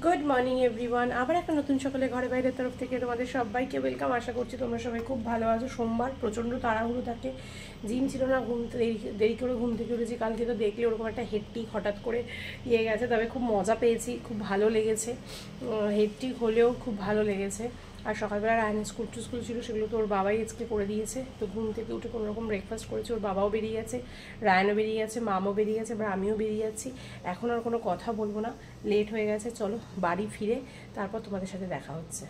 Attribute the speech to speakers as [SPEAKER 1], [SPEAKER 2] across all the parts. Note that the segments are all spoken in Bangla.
[SPEAKER 1] Good morning everyone. আবার একটা নতুন সকালে ঘরে বাইরের তরফ থেকে তোমাদের সবাইকে ওয়েলকাম। আশা করছি তোমরা সবাই খুব ভালো আছো। সোমবার প্রচণ্ড তাড়াহুড়ো থাকে, জিম ছিল না, দেরি করে ঘুম থেকে উঠেছি। কালকে তো দেখলে ওরকম একটা হেডটিক হঠাৎ করে গেছে, তবে খুব মজা পেয়েছি, খুব ভালো লেগেছে। হেডটিক হলেও খুব ভালো লেগেছে। আর সকালবেলা রায়নের স্কুল ছিল, সেগুলো তো ওর বাবাই আজকে করে দিয়েছে। তো ঘুম থেকে উঠে কোনোরকম ব্রেকফাস্ট করেছে, ওর বাবাও বেরিয়ে গেছে, রায়নও বেরিয়ে গেছে, মামও বেরিয়ে গেছে, এবার আমিও বেরিয়ে যাচ্ছি। এখন আর কোনো কথা বলবো না, লেট হয়ে গেছে। চলো বাড়ি ফিরে তারপর তোমাদের সাথে দেখা হচ্ছে।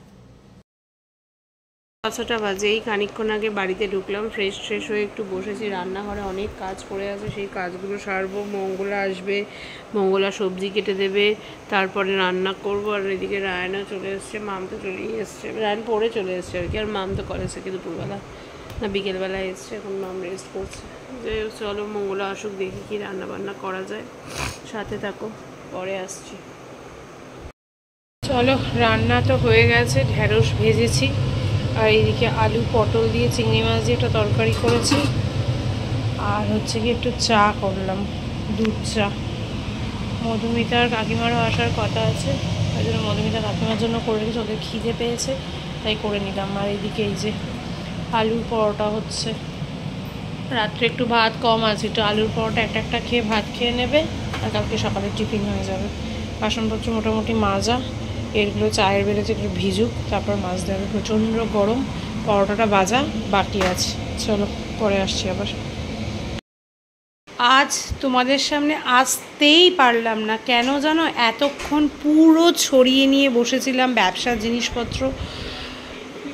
[SPEAKER 1] 5টা বাজে, এই খানিকক্ষণ আগে বাড়িতে ঢুকলাম, ফ্রেশ হয়ে একটু বসেছি। রান্নাঘরে অনেক কাজ পড়ে আছে, সেই কাজগুলো সারবো। মঙ্গলা আসবে, মঙ্গলা সবজি কেটে দেবে, তারপরে রান্না করবো। আর এদিকে রায়নও চলে এসছে, মাম তো চলেই এসছে, রায়ন পড়ে চলে এসছে আর কি। আর মাম তো কলেজ থেকে দুপুরবেলা না বিকেলবেলা এসছে, এখন মাম রেস্ট করছে। যে চলো মঙ্গলা আসুক, দেখি কি রান্না বান্না করা যায়, সাথে থাকো, পরে আসছি। চলো, রান্না তো হয়ে গেছে, ঢেঁড়স ভেজেছি, আর এইদিকে আলু পটল দিয়ে চিংড়ি মাছ দিয়ে একটা তরকারি করেছি। আর হচ্ছে কি একটু চা করলাম, দুধ চা। মধুমিতার কাকিমারও আসার কথা আছে, ওই জন্য মধুমিতা কাকিমার জন্য করে রেখেছি, ওদের খিদে পেয়েছে তাই করে নিলাম। আর এইদিকে এই যে আলুর পরোটা হচ্ছে। রাত্রে একটু ভাত কম আছে, একটু আলুর পরোটা একটা খেয়ে ভাত খেয়ে নেবে, আর কালকে সকালে টিফিন হয়ে যাবে। বাসনপত্র মোটামুটি মাজা, এগুলো চায়ের বেড়েছে, একটু ভিজুক, তারপর মাছ দেবে। প্রচণ্ড গরম, পরোটাটা ভাজা বাকি আছে। চলো পরে আসছি আবার। আজ তোমাদের সামনে আসতেই পারলাম না, কেন জানো? এতক্ষণ পুরো ছড়িয়ে নিয়ে বসেছিলাম ব্যবসার জিনিসপত্র,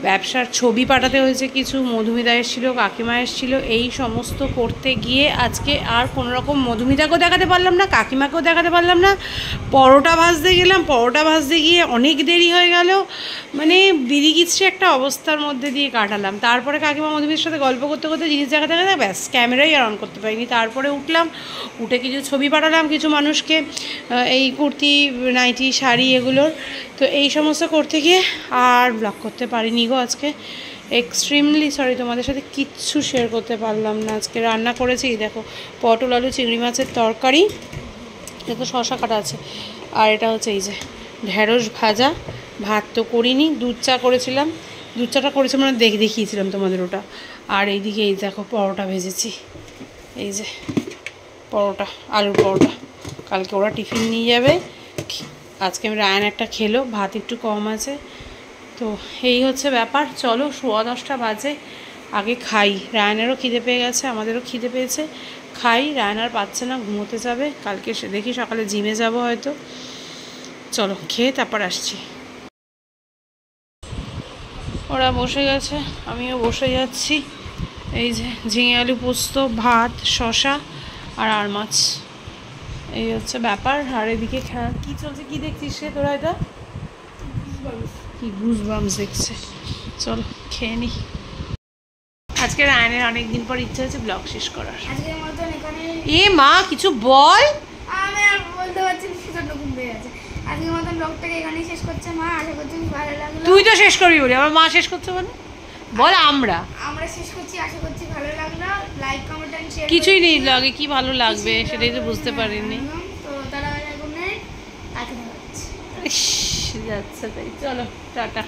[SPEAKER 1] ব্যবসার ছবি পাঠাতে হয়েছে কিছু, মধুমিতা এসেছিলো, কাকিমা এসেছিলো, এই সমস্ত করতে গিয়ে আজকে আর কোনো রকম মধুমিতাকেও দেখাতে পারলাম না, কাকিমাকেও দেখাতে পারলাম না। পরোটা ভাজতে গেলাম, পরোটা ভাজতে গিয়ে অনেক দেরি হয়ে গেল, মানে বিড়িগিচড়ে একটা অবস্থার মধ্যে দিয়ে কাটালাম। তারপরে কাকিমা মধুমিতার সাথে গল্প করতে করতে জিনিস দেখাতে দেখাতে ব্যাস ক্যামেরাই আর অন করতে পারিনি। তারপরে উঠলাম, উঠে কিছু ছবি পাঠালাম কিছু মানুষকে, এই কুর্তি, নাইটি, শাড়ি এগুলোর। তো এই সমস্ত করতে গিয়ে আর ব্লগ করতে পারিনি গো আজকে। এক্সট্রিমলি সরি, তোমাদের সাথে কিচ্ছু শেয়ার করতে পারলাম না। আজকে রান্না করেছি দেখো, পটল আলু চিংড়ি মাছের তরকারি, এটা তো শশা কাটা আছে, আর এটা হচ্ছে এই যে ঢেঁড়স ভাজা। ভাত তো করিনি, দুধ চা করেছিলাম, দুধ চাটা করেছি মানে দেখিয়েছিলাম তোমাদের ওটা। আর এইদিকে এই দেখো পরোটা ভেজেছি, এই যে পরোটা, আলুর পরোটা, কালকে ওরা টিফিন নিয়ে যাবে। আজকে আমি রায়ন একটা খেলো, ভাত একটু কম আছে। তো এই হচ্ছে ব্যাপার। চলো 10:15 বাজে, আগে খাই। রায়নেরও খিদে পেয়ে গেছে, আমাদেরও খিদে পেয়েছে, খাই। রায়ন আর পাচ্ছে না, ঘুমোতে যাবে, কালকে দেখি সকালে জিমে যাব হয়তো। চলো খেয়ে তারপর আসছি। ওরা বসে গেছে, আমিও বসে যাচ্ছি। এই যে ঝিঙে আলু পোস্ত, ভাত, শশা আর মাছ, এই হচ্ছে ব্যাপার। আর এদিকে কি চলছে, কি দেখছিস সে তোরা? এটা কি গুজবাম্পস দেখছে। চল খেয়ে নি। আজকে রায়নের অনেকদিন পর ইচ্ছা হচ্ছে ব্লগ শেষ করার। এ মা কিছু বল।
[SPEAKER 2] আমি আর বলতে পারছি না, প্রচন্ড ঘুম পেয়ে গেছে। আজকের মতন ব্লগটাকে এখানেই শেষ করছে মা। আশা করছি ভালো লাগলো।
[SPEAKER 1] তুই তো শেষ করবি বলে, আমার মা শেষ করছে মানে বল। আমরা
[SPEAKER 2] শেষ করছি, আশা করছি ভালো লাগলো। Like comment and share.
[SPEAKER 1] কিছুই নেই লাগে, কি ভালো লাগবে সেটাই তো বুঝতে পারিনি।
[SPEAKER 2] তো তারা এখন নেই, তাকে যাচ্ছে
[SPEAKER 1] যাচ্ছে তাই। চলো টাটা।